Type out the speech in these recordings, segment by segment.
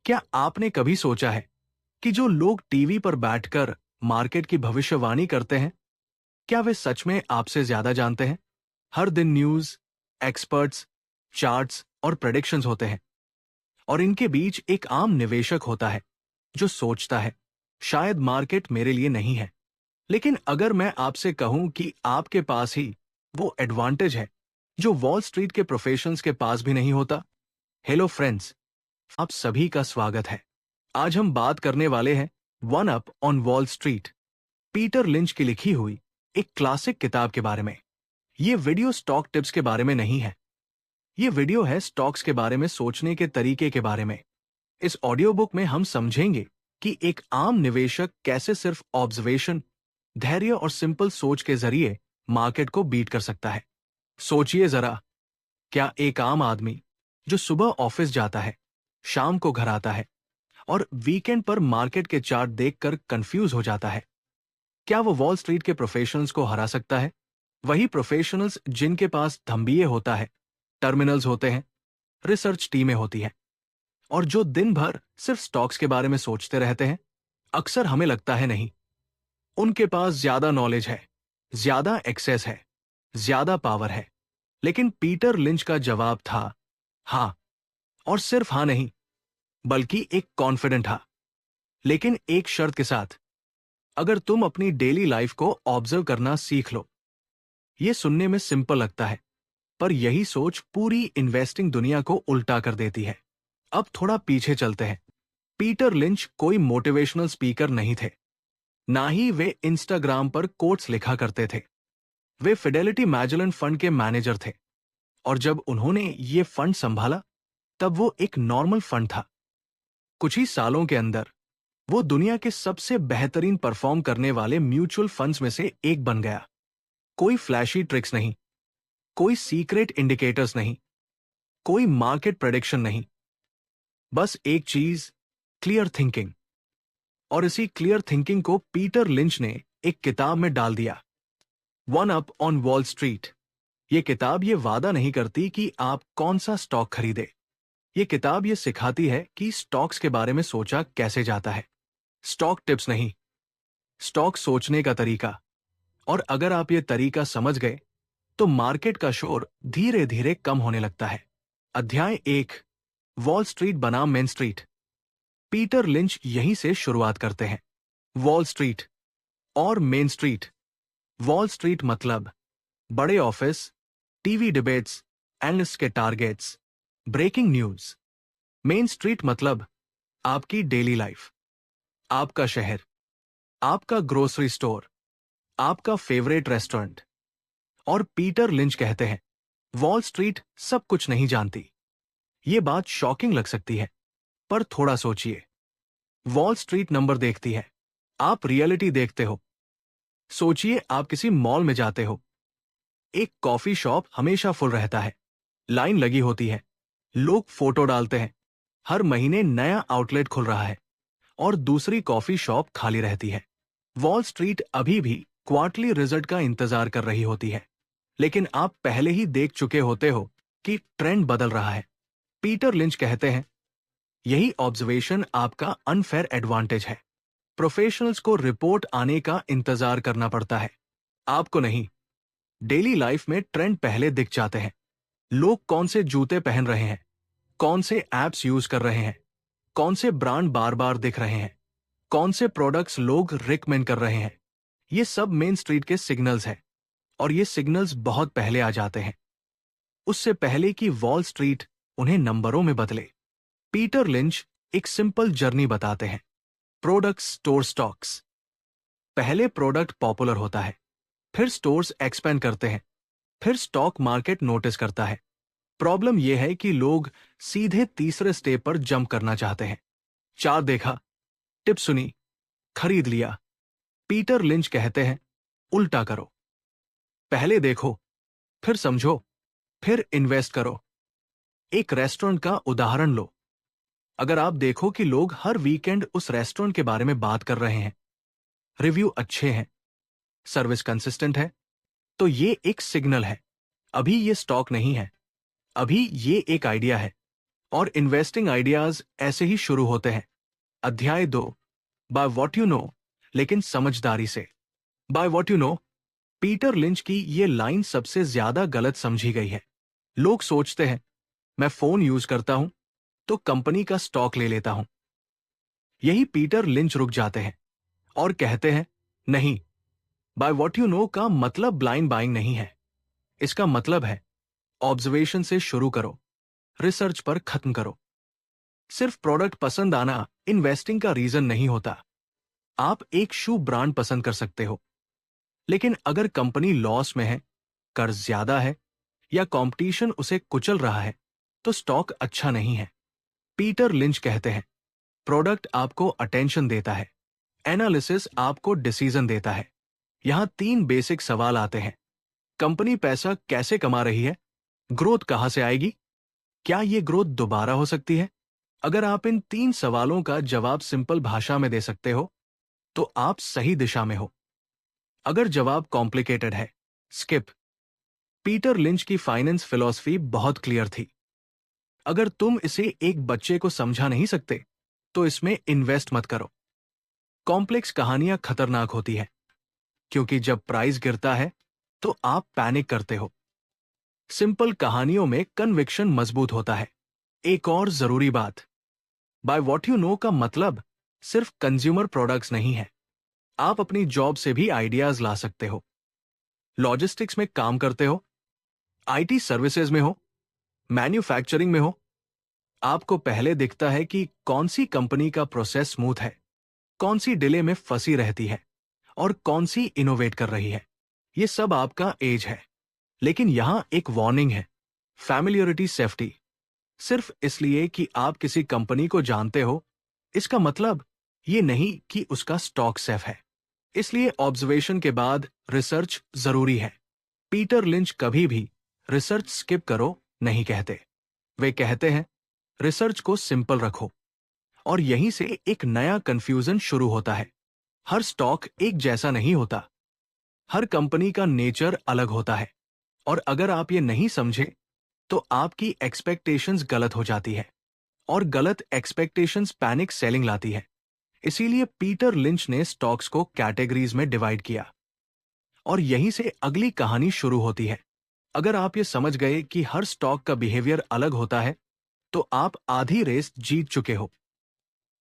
क्या आपने कभी सोचा है कि जो लोग टीवी पर बैठकर मार्केट की भविष्यवाणी करते हैं, क्या वे सच में आपसे ज्यादा जानते हैं? हर दिन न्यूज, एक्सपर्ट्स, चार्ट्स और प्रेडिक्शंस होते हैं, और इनके बीच एक आम निवेशक होता है जो सोचता है, शायद मार्केट मेरे लिए नहीं है। लेकिन अगर मैं आपसे कहूं कि आपके पास ही वो एडवांटेज है जो वॉल स्ट्रीट के प्रोफेशनल्स के पास भी नहीं होता। हेलो फ्रेंड्स, आप सभी का स्वागत है। आज हम बात करने वाले हैं one up on wall street, Peter lynch की लिखी हुई एक क्लासिक किताब के बारे में। ये वीडियो स्टॉक टिप्स के बारे में नहीं है, ये वीडियो है स्टॉक्स के बारे में सोचने के तरीके के बारे में। इस ऑडियो बुक में हम समझेंगे कि एक आम निवेशक कैसे सिर्फ ऑब्जर्वेशन, धैर्य और सिंपल सोच के जरिए मार्केट को बीट कर सकता है। सोचिए जरा, क्या एक आम आदमी जो सुबह ऑफिस जाता है, शाम को घर आता है और वीकेंड पर मार्केट के चार्ट देखकर कंफ्यूज हो जाता है, क्या वो वॉल स्ट्रीट के प्रोफेशनल्स को हरा सकता है? वही प्रोफेशनल्स जिनके पास थंबिये होता है, टर्मिनल्स होते हैं, रिसर्च टीमें होती हैं, और जो दिन भर सिर्फ स्टॉक्स के बारे में सोचते रहते हैं। अक्सर हमें लगता है नहीं, उनके पास ज्यादा नॉलेज है, ज्यादा एक्सेस है, ज्यादा पावर है। लेकिन पीटर लिंच का जवाब था हाँ, और सिर्फ हाँ नहीं, बल्कि एक कॉन्फिडेंट हाँ। लेकिन एक शर्त के साथ, अगर तुम अपनी डेली लाइफ को ऑब्जर्व करना सीख लो। यह सुनने में सिंपल लगता है, पर यही सोच पूरी इन्वेस्टिंग दुनिया को उल्टा कर देती है। अब थोड़ा पीछे चलते हैं। पीटर लिंच कोई मोटिवेशनल स्पीकर नहीं थे, ना ही वे इंस्टाग्राम पर कोट्स लिखा करते थे। वे फिडेलिटी मैजेलन फंड के मैनेजर थे, और जब उन्होंने ये फंड संभाला, तब वो एक नॉर्मल फंड था। कुछ ही सालों के अंदर वो दुनिया के सबसे बेहतरीन परफॉर्म करने वाले म्यूचुअल फंड्स में से एक बन गया। कोई फ्लैशी ट्रिक्स नहीं, कोई सीक्रेट इंडिकेटर्स नहीं, कोई मार्केट प्रेडिक्शन नहीं, बस एक चीज, क्लियर थिंकिंग। और इसी क्लियर थिंकिंग को पीटर लिंच ने एक किताब में डाल दिया, one up on wall street. ये किताब ये वादा नहीं करती कि आप कौन सा स्टॉक खरीदे। ये किताब ये सिखाती है कि स्टॉक्स के बारे में सोचा कैसे जाता है। स्टॉक टिप्स नहीं, स्टॉक सोचने का तरीका। और अगर आप ये तरीका समझ गए, तो मार्केट का शोर धीरे धीरे कम होने लगता है। अध्याय 1, वॉल स्ट्रीट बनाम मेन स्ट्रीट। पीटर लिंच यहीं से शुरुआत करते हैं। वॉल स्ट्रीट और मेन स्ट्रीट। वॉल स्ट्रीट मतलब बड़े ऑफिस, टीवी डिबेट्स, एनालिस्ट के targets, breaking news. Main Street मतलब आपकी डेली लाइफ, आपका शहर, आपका ग्रोसरी स्टोर, आपका फेवरेट रेस्टोरेंट। और पीटर लिंच कहते हैं, वॉल स्ट्रीट सब कुछ नहीं जानती। ये बात शॉकिंग लग सकती है, पर थोड़ा सोचिए। वॉल स्ट्रीट नंबर देखती है, आप रियलिटी देखते हो। सोचिए, आप किसी मॉल में जाते हो, एक कॉफी शॉप हमेशा फुल रहता है, लाइन लगी होती है, लोग फोटो डालते हैं, हर महीने नया आउटलेट खुल रहा है, और दूसरी कॉफी शॉप खाली रहती है। वॉल स्ट्रीट अभी भी क्वार्टरली रिजल्ट का इंतजार कर रही होती है, लेकिन आप पहले ही देख चुके होते हो कि ट्रेंड बदल रहा है। पीटर लिंच कहते हैं, यही ऑब्जर्वेशन आपका अनफेयर एडवांटेज है। प्रोफेशनल्स को रिपोर्ट आने का इंतजार करना पड़ता है, आपको नहीं। डेली लाइफ में ट्रेंड पहले दिख जाते हैं। लोग कौन से जूते पहन रहे हैं, कौन से एप्स यूज कर रहे हैं, कौन से ब्रांड बार बार दिख रहे हैं, कौन से प्रोडक्ट्स लोग रिकमेंड कर रहे हैं। ये सब मेन स्ट्रीट के सिग्नल्स हैं, और ये सिग्नल्स बहुत पहले आ जाते हैं, उससे पहले कि वॉल स्ट्रीट उन्हें नंबरों में बदले। पीटर लिंच एक सिंपल जर्नी बताते हैं। Products, store, stocks. पहले प्रोडक्ट पॉपुलर होता है, फिर स्टोर्स एक्सपेंड करते हैं, फिर स्टॉक मार्केट नोटिस करता है। प्रॉब्लम यह है कि लोग सीधे तीसरे स्टेप पर जंप करना चाहते हैं। चार्ट देखा, टिप सुनी, खरीद लिया। पीटर लिंच कहते हैं, उल्टा करो। पहले देखो, फिर समझो, फिर इन्वेस्ट करो। एक रेस्टोरेंट का उदाहरण लो। अगर आप देखो कि लोग हर वीकेंड उस रेस्टोरेंट के बारे में बात कर रहे हैं, रिव्यू अच्छे हैं, सर्विस कंसिस्टेंट है, तो ये एक सिग्नल है। अभी ये स्टॉक नहीं है, अभी ये एक आइडिया है, और इन्वेस्टिंग आइडियाज ऐसे ही शुरू होते हैं। अध्याय 2, बाय व्हाट यू नो, लेकिन समझदारी से। By what you know, Peter lynch की ये लाइन सबसे ज्यादा गलत समझी गई है। लोग सोचते हैं, मैं फोन यूज करता हूं तो कंपनी का स्टॉक ले लेता हूं। यही पीटर लिंच रुक जाते हैं और कहते हैं, नहीं, बाय व्हाट यू नो का मतलब ब्लाइंड बाइंग नहीं है। इसका मतलब है ऑब्जर्वेशन से शुरू करो, रिसर्च पर खत्म करो। सिर्फ प्रोडक्ट पसंद आना इन्वेस्टिंग का रीजन नहीं होता। आप एक शू ब्रांड पसंद कर सकते हो, लेकिन अगर कंपनी लॉस में है, कर्ज ज्यादा है या कंपटीशन उसे कुचल रहा है, तो स्टॉक अच्छा नहीं है। पीटर लिंच कहते हैं, प्रोडक्ट आपको अटेंशन देता है, एनालिसिस आपको डिसीजन देता है। यहां 3 बेसिक सवाल आते हैं। कंपनी पैसा कैसे कमा रही है? ग्रोथ कहां से आएगी? क्या ये ग्रोथ दोबारा हो सकती है? अगर आप इन 3 सवालों का जवाब सिंपल भाषा में दे सकते हो, तो आप सही दिशा में हो। अगर जवाब कॉम्प्लिकेटेड है, स्किप। पीटर लिंच की फाइनेंस फिलॉसफी बहुत क्लियर थी। अगर तुम इसे एक बच्चे को समझा नहीं सकते, तो इसमें इन्वेस्ट मत करो। कॉम्प्लेक्स कहानियां खतरनाक होती है, क्योंकि जब प्राइस गिरता है तो आप पैनिक करते हो। सिंपल कहानियों में कन्विक्शन मजबूत होता है। एक और जरूरी बात, बाय व्हाट यू नो का मतलब सिर्फ कंज्यूमर प्रोडक्ट्स नहीं है। आप अपनी जॉब से भी आइडियाज ला सकते हो। लॉजिस्टिक्स में काम करते हो, आईटी सर्विसेज में हो, मैन्युफैक्चरिंग में हो, आपको पहले दिखता है कि कौन सी कंपनी का प्रोसेस स्मूथ है, कौन सी डिले में फंसी रहती है और कौन सी इनोवेट कर रही है। ये सब आपका एज है। लेकिन यहां एक वार्निंग है, फैमिलियरिटी सेफ्टी। सिर्फ इसलिए कि आप किसी कंपनी को जानते हो, इसका मतलब ये नहीं कि उसका स्टॉक सेफ है। इसलिए ऑब्जर्वेशन के बाद रिसर्च जरूरी है। पीटर लिंच कभी भी रिसर्च स्किप करो नहीं कहते। वे कहते हैं, रिसर्च को सिंपल रखो। और यहीं से एक नया कंफ्यूजन शुरू होता है। हर स्टॉक एक जैसा नहीं होता। हर कंपनी का नेचर अलग होता है। और अगर आप ये नहीं समझे, तो आपकी एक्सपेक्टेशंस गलत हो जाती है। और गलत एक्सपेक्टेशंस पैनिक सेलिंग लाती है। इसीलिए पीटर लिंच ने स्टॉक्स को कैटेगरीज में डिवाइड किया। और यहीं से अगली कहानी शुरू होती है। अगर आप ये समझ गए कि हर स्टॉक का बिहेवियर अलग होता है, तो आप आधी रेस जीत चुके हो।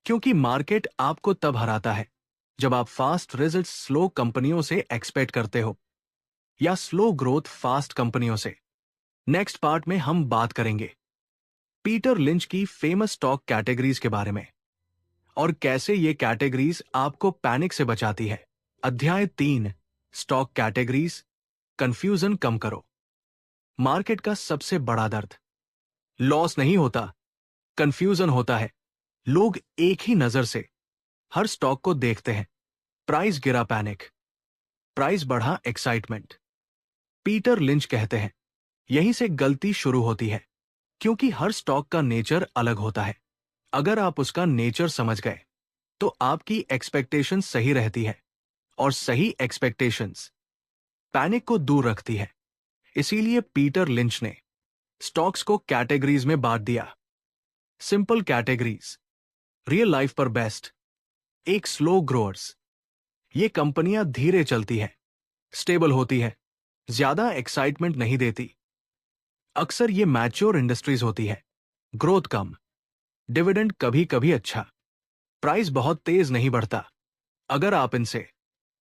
क्योंकि मार्केट आपको तब हराता है जब आप फास्ट रिजल्ट स्लो कंपनियों से एक्सपेक्ट करते हो, या स्लो ग्रोथ फास्ट कंपनियों से। नेक्स्ट पार्ट में हम बात करेंगे पीटर लिंच की फेमस स्टॉक कैटेगरीज के बारे में और कैसे ये कैटेगरीज आपको पैनिक से बचाती है। अध्याय 3, स्टॉक कैटेगरीज, कंफ्यूजन कम करो। मार्केट का सबसे बड़ा दर्द लॉस नहीं होता, कंफ्यूजन होता है। लोग एक ही नजर से हर स्टॉक को देखते हैं। प्राइस गिरा, पैनिक। प्राइस बढ़ा, एक्साइटमेंट। पीटर लिंच कहते हैं, यहीं से गलती शुरू होती है, क्योंकि हर स्टॉक का नेचर अलग होता है। अगर आप उसका नेचर समझ गए, तो आपकी एक्सपेक्टेशंस सही रहती है। और सही एक्सपेक्टेशंस पैनिक को दूर रखती है। इसीलिए पीटर लिंच ने स्टॉक्स को कैटेगरीज में बांट दिया। सिंपल कैटेगरीज, रियल लाइफ पर बेस्ट। एक, स्लो ग्रोअर्स। ये कंपनियां धीरे चलती हैं, स्टेबल होती है, ज्यादा एक्साइटमेंट नहीं देती। अक्सर ये मैच्योर इंडस्ट्रीज होती है, ग्रोथ कम, डिविडेंड कभी कभी अच्छा, प्राइस बहुत तेज नहीं बढ़ता। अगर आप इनसे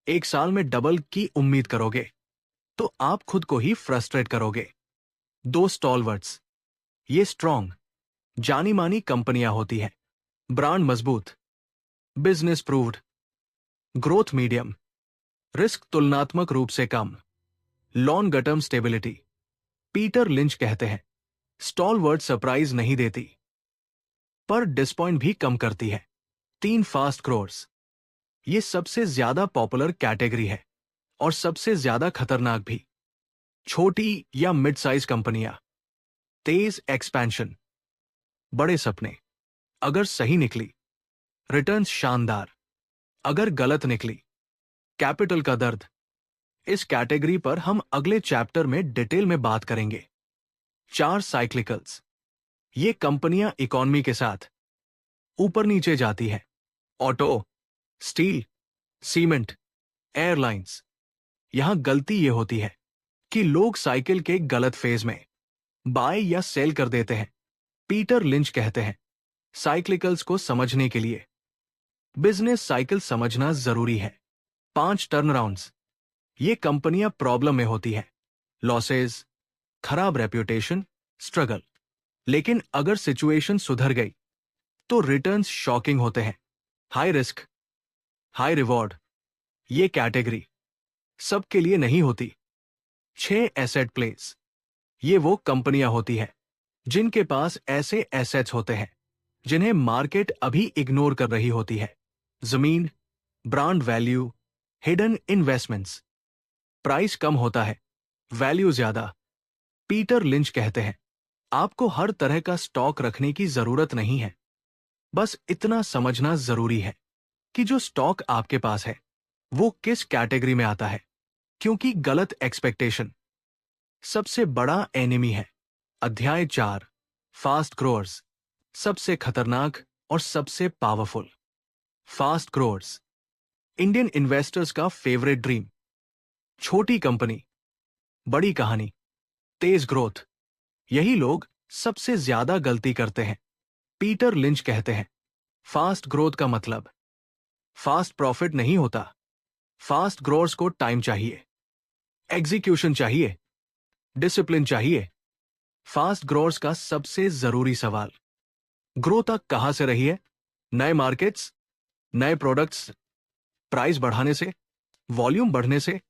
एक साल में डबल की उम्मीद करोगे, तो आप खुद को ही फ्रस्ट्रेट करोगे। 2, स्टॉलवर्ट्स। ये स्ट्रॉन्ग, जानी मानी कंपनियां होती हैं, ब्रांड मजबूत, business proved, growth medium, risk तुलनात्मक रूप से कम, long term stability. Peter Lynch कहते हैं, स्टॉलवर्ट सरप्राइज नहीं देती, पर डिसपॉइंट भी कम करती है। 3, फास्ट ग्रोअर्स। ये सबसे ज्यादा पॉपुलर कैटेगरी है और सबसे ज्यादा खतरनाक भी। छोटी या मिड साइज कंपनियां, तेज एक्सपेंशन, बड़े सपने। अगर सही निकली, रिटर्न्स शानदार। अगर गलत निकली, कैपिटल का दर्द। इस कैटेगरी पर हम अगले चैप्टर में डिटेल में बात करेंगे। 4, साइक्लिकल्स। ये कंपनियां इकोनॉमी के साथ ऊपर नीचे जाती है। Auto, steel, cement, airlines. यहां गलती ये होती है कि लोग साइकिल के गलत फेज में बाय या सेल कर देते हैं। पीटर लिंच कहते हैं, साइक्लिकल्स को समझने के लिए बिजनेस साइकिल समझना जरूरी है। 5 टर्नराउंड्स। ये कंपनियां प्रॉब्लम में होती है, लॉसेस, खराब रेप्यूटेशन, स्ट्रगल। लेकिन अगर सिचुएशन सुधर गई तो रिटर्न्स शॉकिंग होते हैं। High risk, high reward. ये कैटेगरी सबके लिए नहीं होती। 6 एसेट प्लेस। ये वो कंपनियां होती है जिनके पास ऐसे एसेट्स होते हैं जिन्हें मार्केट अभी इग्नोर कर रही होती है। जमीन, brand value, hidden investments. Price कम होता है, वैल्यू ज्यादा। पीटर लिंच कहते हैं, आपको हर तरह का स्टॉक रखने की जरूरत नहीं है। बस इतना समझना जरूरी है कि जो स्टॉक आपके पास है वो किस कैटेगरी में आता है, क्योंकि गलत एक्सपेक्टेशन सबसे बड़ा एनिमी है। अध्याय 4, फास्ट ग्रोअर्स। सबसे खतरनाक और सबसे powerful. Fast growers, Indian investors का फेवरेट ड्रीम। छोटी कंपनी, बड़ी कहानी, तेज ग्रोथ। यही लोग सबसे ज्यादा गलती करते हैं। पीटर लिंच कहते हैं, फास्ट ग्रोथ का मतलब फास्ट प्रॉफिट नहीं होता। फास्ट ग्रोअर्स को टाइम चाहिए, एग्जीक्यूशन चाहिए, डिसिप्लिन चाहिए। फास्ट ग्रोअर्स का सबसे जरूरी सवाल, ग्रोथ कहां से रही है? नए मार्केट्स, नए प्रोडक्ट्स, प्राइस बढ़ाने से, वॉल्यूम बढ़ने से?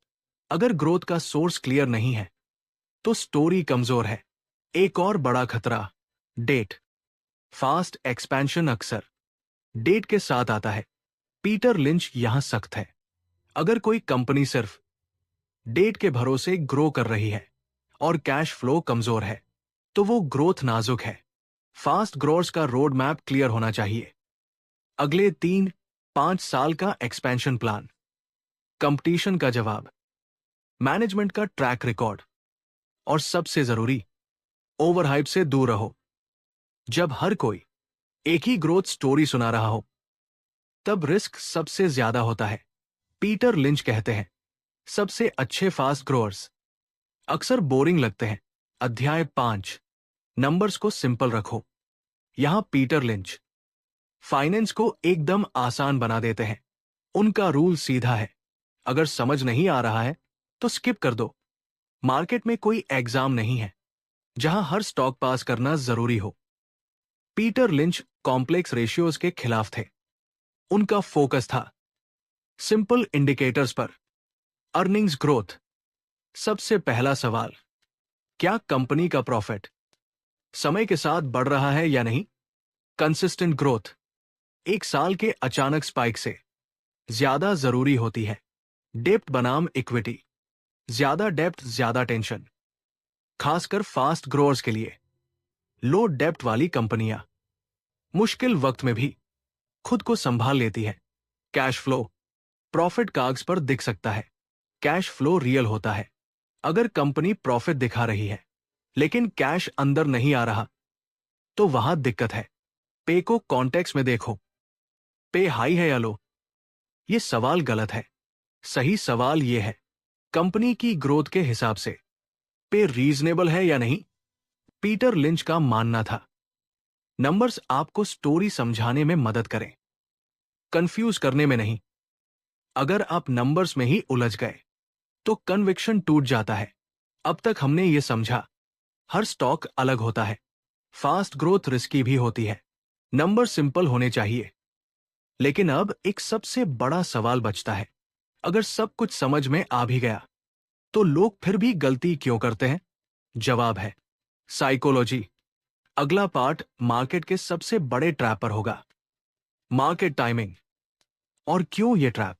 अगर ग्रोथ का सोर्स क्लियर नहीं है तो स्टोरी कमजोर है। एक और बड़ा खतरा, डेट। फास्ट एक्सपेंशन अक्सर डेट के साथ आता है। पीटर लिंच यहां सख्त है। अगर कोई कंपनी सिर्फ डेट के भरोसे ग्रो कर रही है और कैश फ्लो कमजोर है तो वो ग्रोथ नाजुक है। फास्ट ग्रोअर्स का रोड मैप क्लियर होना चाहिए। अगले 3-5 साल का एक्सपेंशन प्लान, कंपटीशन का जवाब, मैनेजमेंट का ट्रैक रिकॉर्ड, और सबसे जरूरी, ओवरहाइप से दूर रहो। जब हर कोई एक ही ग्रोथ स्टोरी सुना रहा हो तब रिस्क सबसे ज्यादा होता है। पीटर लिंच कहते हैं, सबसे अच्छे फास्ट ग्रोअर्स अक्सर बोरिंग लगते हैं। अध्याय 5, नंबर्स को सिंपल रखो। यहां पीटर लिंच फाइनेंस को एकदम आसान बना देते हैं। उनका रूल सीधा है, अगर समझ नहीं आ रहा है तो स्किप कर दो। मार्केट में कोई एग्जाम नहीं है जहां हर स्टॉक पास करना जरूरी हो। पीटर लिंच कॉम्प्लेक्स रेशियोज के खिलाफ थे। उनका फोकस था सिंपल इंडिकेटर्स पर। Earnings growth. सबसे पहला सवाल, क्या कंपनी का प्रॉफिट समय के साथ बढ़ रहा है या नहीं? कंसिस्टेंट ग्रोथ एक साल के अचानक स्पाइक से ज्यादा जरूरी होती है। डेप्थ बनाम इक्विटी, ज्यादा डेप्थ ज्यादा टेंशन, खासकर फास्ट ग्रोअर्स के लिए। लो डेप्थ वाली कंपनियां मुश्किल वक्त में भी खुद को संभाल लेती है। कैश फ्लो, प्रॉफिट कागज पर दिख सकता है, कैश फ्लो रियल होता है। अगर कंपनी प्रॉफिट दिखा रही है लेकिन कैश अंदर नहीं आ रहा तो वहां दिक्कत है। पे को कॉन्टेक्स्ट में देखो, पे हाई है या लो? ये सवाल गलत है। सही सवाल यह है, कंपनी की ग्रोथ के हिसाब से पे रीजनेबल है या नहीं? पीटर लिंच का मानना था, नंबर्स आपको स्टोरी समझाने में मदद करें, कंफ्यूज करने में नहीं। अगर आप नंबर्स में ही उलझ गए तो कन्विक्शन टूट जाता है। अब तक हमने ये समझा, हर स्टॉक अलग होता है। फास्ट ग्रोथ रिस्की भी होती है, नंबर सिंपल होने चाहिए। लेकिन अब एक सबसे बड़ा सवाल बचता है, अगर सब कुछ समझ में आ भी गया तो लोग फिर भी गलती क्यों करते हैं? जवाब है साइकोलॉजी। अगला पार्ट मार्केट के सबसे बड़े ट्रैप पर होगा, मार्केट टाइमिंग। और क्यों ये ट्रैप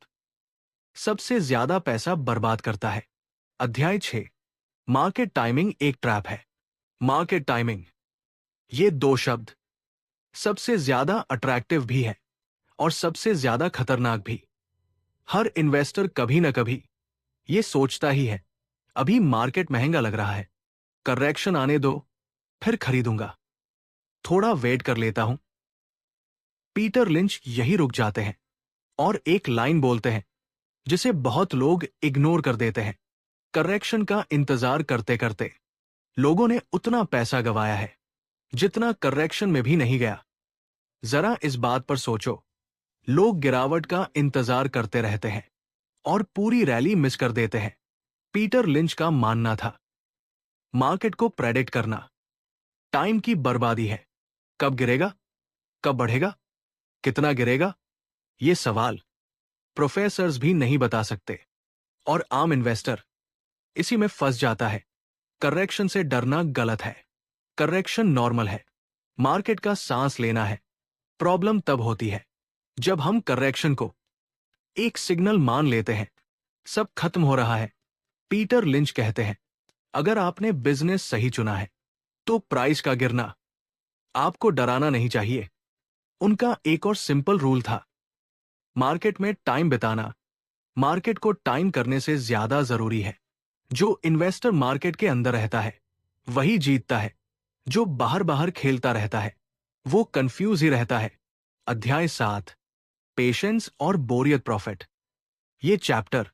सबसे ज्यादा पैसा बर्बाद करता है। अध्याय 6, मार्केट टाइमिंग एक ट्रैप है। मार्केट टाइमिंग, ये दो शब्द सबसे ज्यादा अट्रैक्टिव भी है और सबसे ज्यादा खतरनाक भी। हर इन्वेस्टर कभी ना कभी ये सोचता ही है, अभी मार्केट महंगा लग रहा है, करेक्शन आने दो फिर खरीदूंगा। थोड़ा वेट कर लेता हूं। पीटर लिंच यही रुक जाते हैं और एक लाइन बोलते हैं जिसे बहुत लोग इग्नोर कर देते हैं। करेक्शन का इंतजार करते करते लोगों ने उतना पैसा गवाया है जितना करेक्शन में भी नहीं गया। जरा इस बात पर सोचो, लोग गिरावट का इंतजार करते रहते हैं और पूरी रैली मिस कर देते हैं। पीटर लिंच का मानना था, मार्केट को प्रेडिक्ट करना टाइम की बर्बादी है। कब गिरेगा, कब बढ़ेगा, कितना गिरेगा, ये सवाल प्रोफेसर्स भी नहीं बता सकते और आम इन्वेस्टर इसी में फंस जाता है। करेक्शन से डरना गलत है। करेक्शन नॉर्मल है, मार्केट का सांस लेना है। प्रॉब्लम तब होती है जब हम करेक्शन को एक सिग्नल मान लेते हैं, सब खत्म हो रहा है। पीटर लिंच कहते हैं, अगर आपने बिजनेस सही चुना है तो प्राइस का गिरना आपको डराना नहीं चाहिए। उनका एक और सिंपल रूल था, मार्केट में टाइम बिताना मार्केट को टाइम करने से ज्यादा जरूरी है। जो इन्वेस्टर मार्केट के अंदर रहता है वही जीतता है, जो बाहर बाहर खेलता रहता है वो कंफ्यूज ही रहता है। अध्याय 7, पेशेंस और बोरियत प्रॉफिट। ये चैप्टर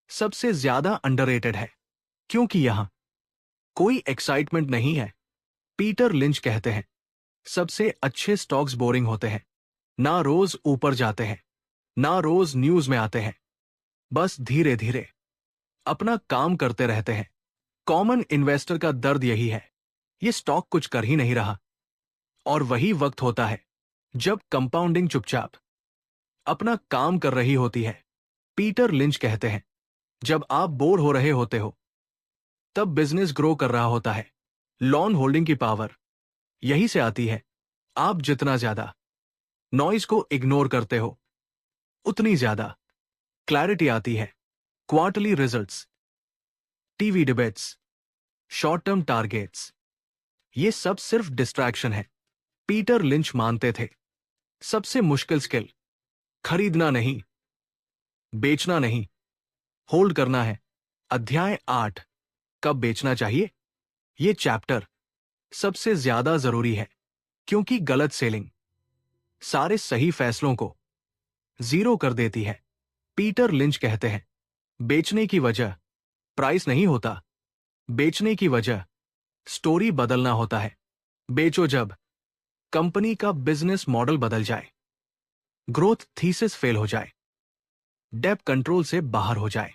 सबसे ज्यादा अंडररेटेड है क्योंकि यहां कोई एक्साइटमेंट नहीं है। पीटर लिंच कहते हैं, सबसे अच्छे स्टॉक्स बोरिंग होते हैं, ना रोज ऊपर जाते हैं, ना रोज न्यूज में आते हैं, बस धीरे धीरे अपना काम करते रहते हैं। कॉमन इन्वेस्टर का दर्द यही है, ये स्टॉक कुछ कर ही नहीं रहा। और वही वक्त होता है जब कंपाउंडिंग चुपचाप अपना काम कर रही होती है। पीटर लिंच कहते हैं, जब आप बोर हो रहे होते हो तब बिजनेस ग्रो कर रहा होता है। लॉन्ग होल्डिंग की पावर यही से आती है। आप जितना ज्यादा नॉइज को इग्नोर करते हो उतनी ज्यादा क्लैरिटी आती है। Quarterly results, TV debates, short term targets, ये सब सिर्फ डिस्ट्रैक्शन है। पीटर लिंच मानते थे, सबसे मुश्किल स्किल खरीदना नहीं, बेचना नहीं, होल्ड करना है। अध्याय 8, कब बेचना चाहिए। ये चैप्टर सबसे ज्यादा जरूरी है क्योंकि गलत सेलिंग सारे सही फैसलों को जीरो कर देती है। पीटर लिंच कहते हैं, बेचने की वजह प्राइस नहीं होता, बेचने की वजह स्टोरी बदलना होता है। बेचो जब कंपनी का बिजनेस मॉडल बदल जाए, ग्रोथ थीसिस फेल हो जाए, डेब्ट कंट्रोल से बाहर हो जाए,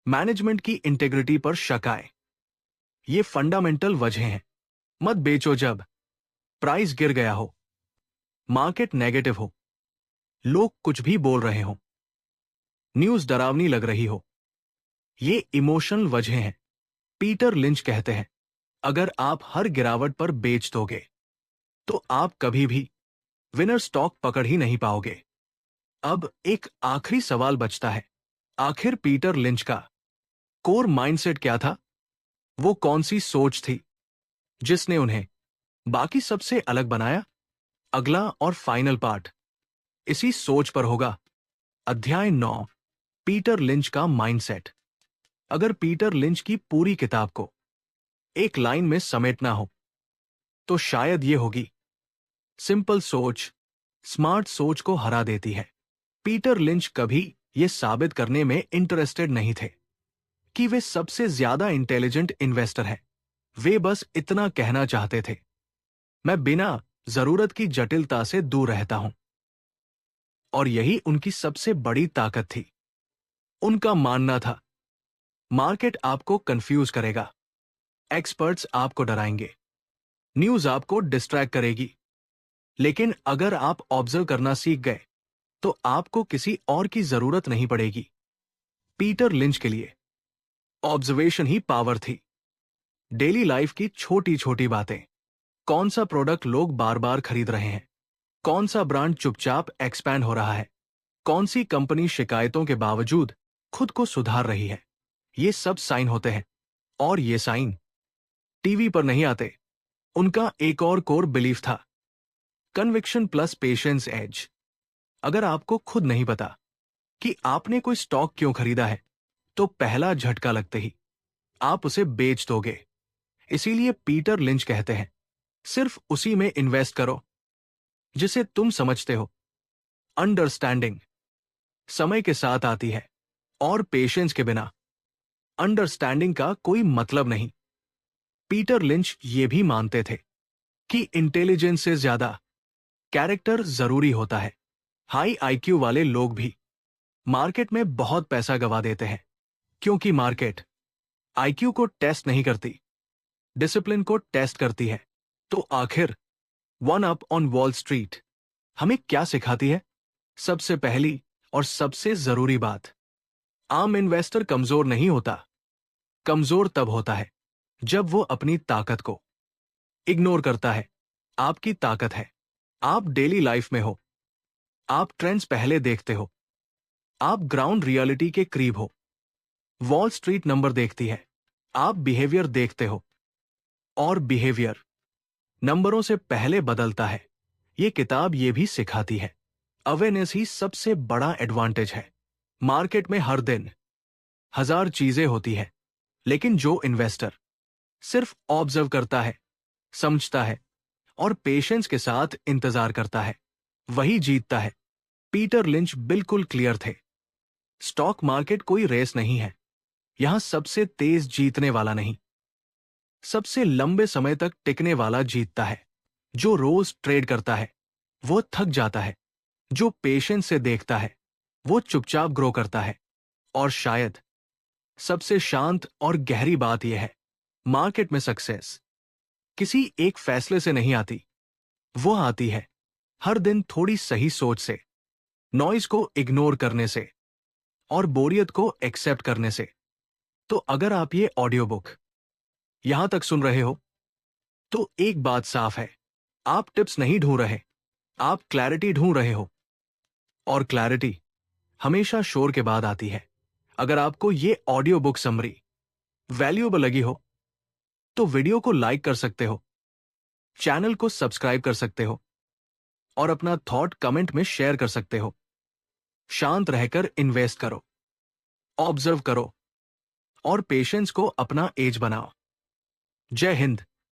मैनेजमेंट की इंटेग्रिटी पर शक आए। ये फंडामेंटल वजह हैं। मत बेचो जब प्राइस गिर गया हो, मार्केट नेगेटिव हो, लोग कुछ भी बोल रहे हो, न्यूज डरावनी लग रही हो। ये इमोशनल वजह हैं। पीटर लिंच कहते हैं, अगर आप हर गिरावट पर बेच दोगे तो आप कभी भी विनर स्टॉक पकड़ ही नहीं पाओगे। अब एक आखिरी सवाल बचता है, आखिर पीटर लिंच का कोर माइंडसेट क्या था। वो कौन सी सोच थी जिसने उन्हें बाकी सबसे अलग बनाया। अगला और फाइनल पार्ट इसी सोच पर होगा। अध्याय 9, पीटर लिंच का माइंडसेट। अगर पीटर लिंच की पूरी किताब को एक लाइन में समेटना हो तो शायद ये होगी, सिंपल सोच स्मार्ट सोच को हरा देती है। पीटर लिंच कभी ये साबित करने में इंटरेस्टेड नहीं थे कि वे सबसे ज्यादा इंटेलिजेंट इन्वेस्टर हैं। वे बस इतना कहना चाहते थे, मैं बिना जरूरत की जटिलता से दूर रहता हूं। और यही उनकी सबसे बड़ी ताकत थी। उनका मानना था, मार्केट आपको कंफ्यूज करेगा, एक्सपर्ट्स आपको डराएंगे, न्यूज आपको डिस्ट्रैक्ट करेगी, लेकिन अगर आप ऑब्जर्व करना सीख गए तो आपको किसी और की जरूरत नहीं पड़ेगी। पीटर लिंच के लिए ऑब्जर्वेशन ही पावर थी। डेली लाइफ की छोटी छोटी बातें, कौन सा प्रोडक्ट लोग बार बार खरीद रहे हैं, कौन सा ब्रांड चुपचाप एक्सपैंड हो रहा है, कौन सी कंपनी शिकायतों के बावजूद खुद को सुधार रही है, ये सब साइन होते हैं। और ये साइन टीवी पर नहीं आते। उनका एक और कोर बिलीफ था, कन्विक्शन प्लस पेशेंस एज। अगर आपको खुद नहीं पता कि आपने कोई स्टॉक क्यों खरीदा है तो पहला झटका लगते ही आप उसे बेच दोगे। इसीलिए पीटर लिंच कहते हैं, सिर्फ उसी में इन्वेस्ट करो जिसे तुम समझते हो। अंडरस्टैंडिंग समय के साथ आती है और पेशेंस के बिना अंडरस्टैंडिंग का कोई मतलब नहीं। पीटर लिंच ये भी मानते थे कि इंटेलिजेंस से ज्यादा कैरेक्टर जरूरी होता है। हाई आईक्यू वाले लोग भी मार्केट में बहुत पैसा गवा देते हैं क्योंकि मार्केट आईक्यू को टेस्ट नहीं करती, डिसिप्लिन को टेस्ट करती है। तो आखिर one up on wall street हमें क्या सिखाती है? सबसे पहली और सबसे जरूरी बात, आम इन्वेस्टर कमजोर नहीं होता। कमजोर तब होता है जब वो अपनी ताकत को इग्नोर करता है। आपकी ताकत है, आप डेली लाइफ में हो, आप ट्रेंड्स पहले देखते हो, आप ग्राउंड रियलिटी के करीब हो। वॉल स्ट्रीट नंबर देखती है, आप बिहेवियर देखते हो, और बिहेवियर नंबरों से पहले बदलता है। ये किताब ये भी सिखाती है अवेयरनेस ही सबसे बड़ा एडवांटेज है। मार्केट में हर दिन हजार चीजें होती है, लेकिन जो इन्वेस्टर सिर्फ ऑब्जर्व करता है, समझता है और पेशेंस के साथ इंतजार करता है, वही जीतता है। पीटर लिंच बिल्कुल क्लियर थे, स्टॉक मार्केट कोई रेस नहीं है। यहां सबसे तेज जीतने वाला नहीं, सबसे लंबे समय तक टिकने वाला जीतता है। जो रोज ट्रेड करता है वो थक जाता है, जो पेशेंस से देखता है वो चुपचाप ग्रो करता है। और शायद सबसे शांत और गहरी बात यह है, मार्केट में सक्सेस किसी एक फैसले से नहीं आती, वो आती है हर दिन थोड़ी सही सोच से, नॉइज को इग्नोर करने से और बोरियत को एक्सेप्ट करने से। तो अगर आप ये ऑडियो बुक यहां तक सुन रहे हो तो एक बात साफ है, आप टिप्स नहीं ढूंढ रहे, आप क्लैरिटी ढूंढ रहे हो। और क्लैरिटी हमेशा शोर के बाद आती है। अगर आपको ये ऑडियो बुक समरी वैल्यूएबल लगी हो तो वीडियो को लाइक कर सकते हो, चैनल को सब्सक्राइब कर सकते हो और अपना थॉट कमेंट में शेयर कर सकते हो। शांत रहकर इन्वेस्ट करो, ऑब्जर्व करो और पेशेंस को अपना एज बनाओ। जय हिंद।